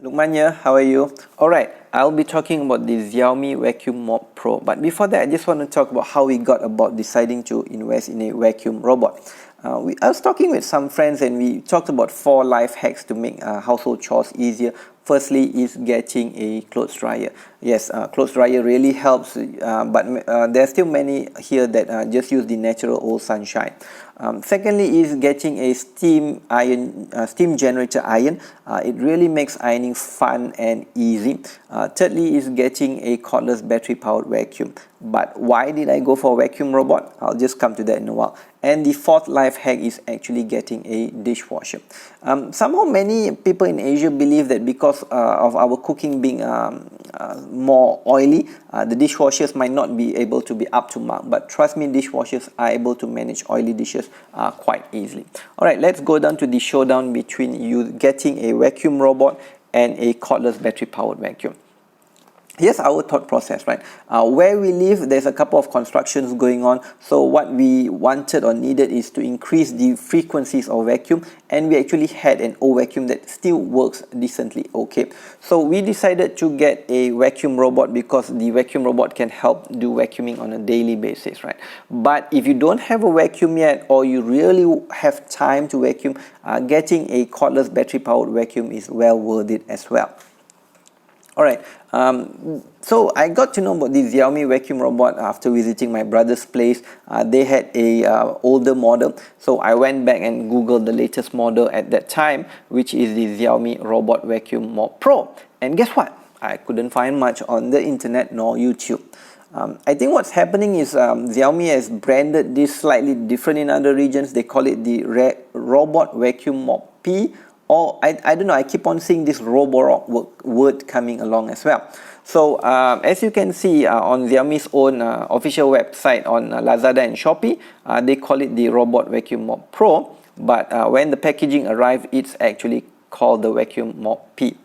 Lukman here, how are you? Alright, I'll be talking about the Xiaomi Vacuum Mop Pro. But before that, I just want to talk about how we got about deciding to invest in a vacuum robot. I was talking with some friends and we talked about 4 life hacks to make household chores easier. Firstly is getting a clothes dryer. Yes, clothes dryer really helps, but there are still many here that just use the natural old sunshine. Secondly is getting a steam generator iron. It really makes ironing fun and easy. Thirdly is getting a cordless battery powered vacuum. But why did I go for a vacuum robot? I'll just come to that in a while. And the 4th life hack is actually getting a dishwasher. Somehow many people in Asia believe that because of our cooking being more oily, the dishwashers might not be able to be up to mark. But trust me, dishwashers are able to manage oily dishes quite easily. Alright, let's go down to the showdown between you getting a vacuum robot and a cordless battery powered vacuum. Here's our thought process, right? Where we live, there's a couple of constructions going on. So what we wanted or needed is to increase the frequencies of vacuum, and we actually had an old vacuum that still works decently okay. So we decided to get a vacuum robot because the vacuum robot can help do vacuuming on a daily basis, right? But if you don't have a vacuum yet, or you really have time to vacuum, getting a cordless battery powered vacuum is well worth it as well. Alright, so I got to know about the Xiaomi vacuum robot after visiting my brother's place. They had a older model, so I went back and googled the latest model at that time, which is the Xiaomi Robot Vacuum Mop Pro. And guess what? I couldn't find much on the internet nor YouTube. I think what's happening is Xiaomi has branded this slightly different in other regions. They call it the Robot Vacuum Mop P. Or I don't know, I keep on seeing this robot word coming along as well. So as you can see on Xiaomi's own official website on Lazada and Shopee, they call it the Robot Vacuum Mop Pro. But when the packaging arrived, it's actually called the Vacuum Mop P.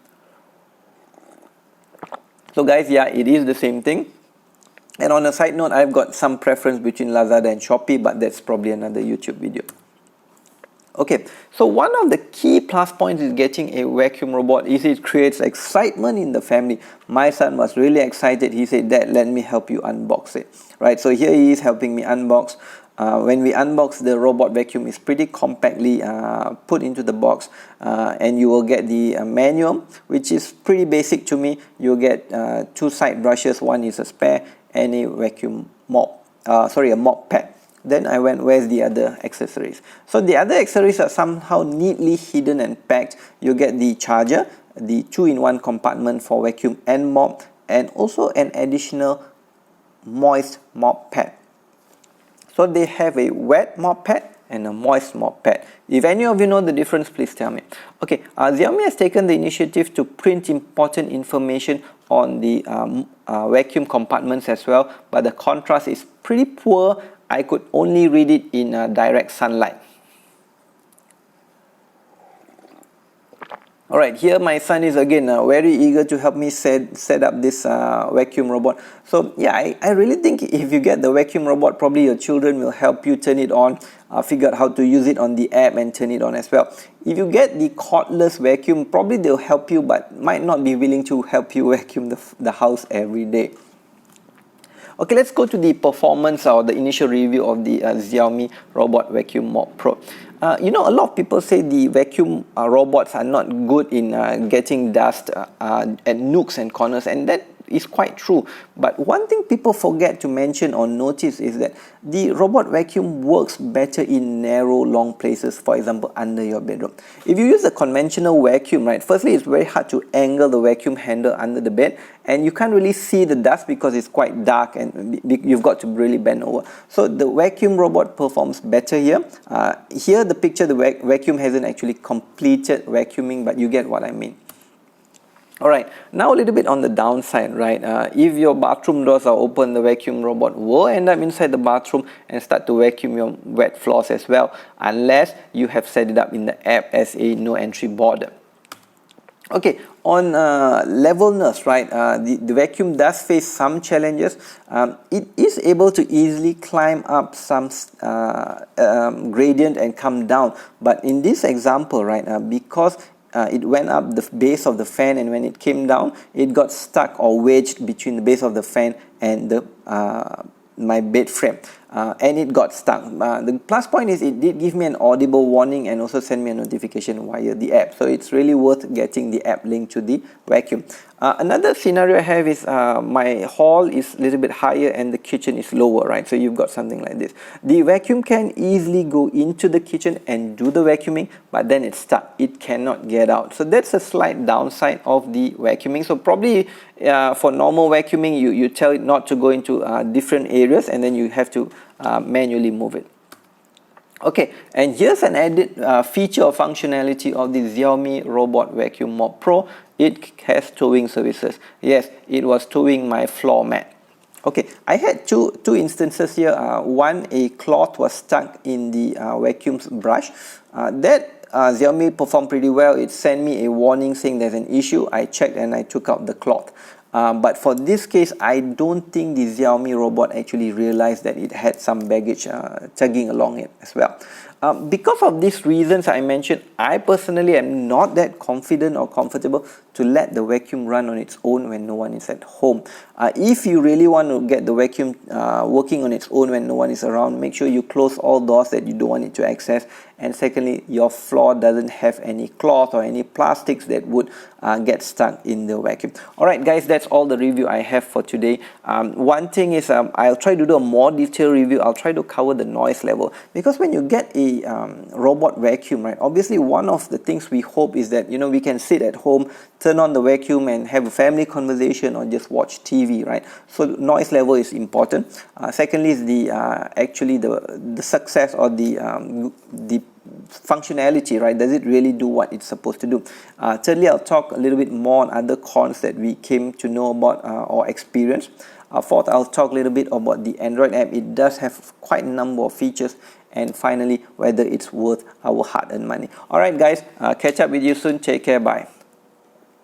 So guys, yeah, it is the same thing. And on a side note, I've got some preference between Lazada and Shopee, but that's probably another YouTube video. Okay, so one of the key plus points is getting a vacuum robot is it creates excitement in the family. My son was really excited. He said, "Dad, let me help you unbox it." Right, so here he is helping me unbox. When we unbox, the robot vacuum is pretty compactly put into the box, and you will get the manual, which is pretty basic to me. You'll get 2 side brushes, one is a spare, and a vacuum mop, a mop pad. Then I went, where's the other accessories? So the other accessories are somehow neatly hidden and packed. You get the charger, the 2-in-1 compartment for vacuum and mop, and also an additional moist mop pad. So they have a wet mop pad and a moist mop pad. If any of you know the difference, please tell me. Okay, Xiaomi has taken the initiative to print important information on the vacuum compartments as well, but the contrast is pretty poor. I could only read it in direct sunlight. Alright, here my son is again very eager to help me set up this vacuum robot. So yeah, I really think if you get the vacuum robot, probably your children will help you turn it on, figure out how to use it on the app and turn it on as well. If you get the cordless vacuum, probably they'll help you but might not be willing to help you vacuum the house every day. Okay, let's go to the performance or the initial review of the Xiaomi Robot Vacuum Mop Pro. You know, a lot of people say the vacuum robots are not good in getting dust at nooks and corners, and that is quite true. But one thing people forget to mention or notice is that the robot vacuum works better in narrow, long places, for example, under your bedroom. If you use a conventional vacuum, right, firstly, it's very hard to angle the vacuum handle under the bed, and you can't really see the dust because it's quite dark and you've got to really bend over. So the vacuum robot performs better here. Here, the picture, the vacuum hasn't actually completed vacuuming, but you get what I mean. Alright, now a little bit on the downside, right? If your bathroom doors are open, the vacuum robot will end up inside the bathroom and start to vacuum your wet floors as well, unless you have set it up in the app as a no entry border. Okay, on levelness, right, the vacuum does face some challenges. It is able to easily climb up some gradient and come down, but in this example, right, because it went up the base of the fan, and when it came down, it got stuck or wedged between the base of the fan and the my bed frame, and it got stuck. The plus point is it did give me an audible warning and also send me a notification via the app, so it's really worth getting the app link to the vacuum. Another scenario I have is my hall is a little bit higher and the kitchen is lower, right? So you've got something like this. The vacuum can easily go into the kitchen and do the vacuuming, but then it's stuck. It cannot get out. So that's a slight downside of the vacuuming. So probably for normal vacuuming, you tell it not to go into different areas, and then you have to manually move it. Okay, and here's an added feature or functionality of the Xiaomi Robot Vacuum Mop Pro. It has towing services. Yes, it was towing my floor mat. Okay, I had two instances here. One, a cloth was stuck in the vacuum's brush. That Xiaomi performed pretty well. It sent me a warning saying there's an issue. I checked and I took out the cloth. But for this case, I don't think the Xiaomi robot actually realized that it had some baggage tugging along it as well. Because of these reasons I mentioned, I personally am not that confident or comfortable to let the vacuum run on its own when no one is at home. If you really want to get the vacuum working on its own when no one is around, make sure you close all doors that you don't want it to access. And secondly, your floor doesn't have any cloth or any plastics that would get stuck in the vacuum. Alright guys, that's all the review I have for today. One thing is I'll try to do a more detailed review. I'll try to cover the noise level, because when you get a robot vacuum, right, obviously one of the things we hope is that, you know, we can sit at home, turn on the vacuum and have a family conversation or just watch TV, right? So noise level is important. Secondly is the actually the success or the functionality, right? Does it really do what it's supposed to do? Thirdly, I'll talk a little bit more on other cons that we came to know about or experience. Fourth, I'll talk a little bit about the Android app. It does have quite a number of features. And finally, whether it's worth our hard-earned money. Alright guys, catch up with you soon. Take care. Bye.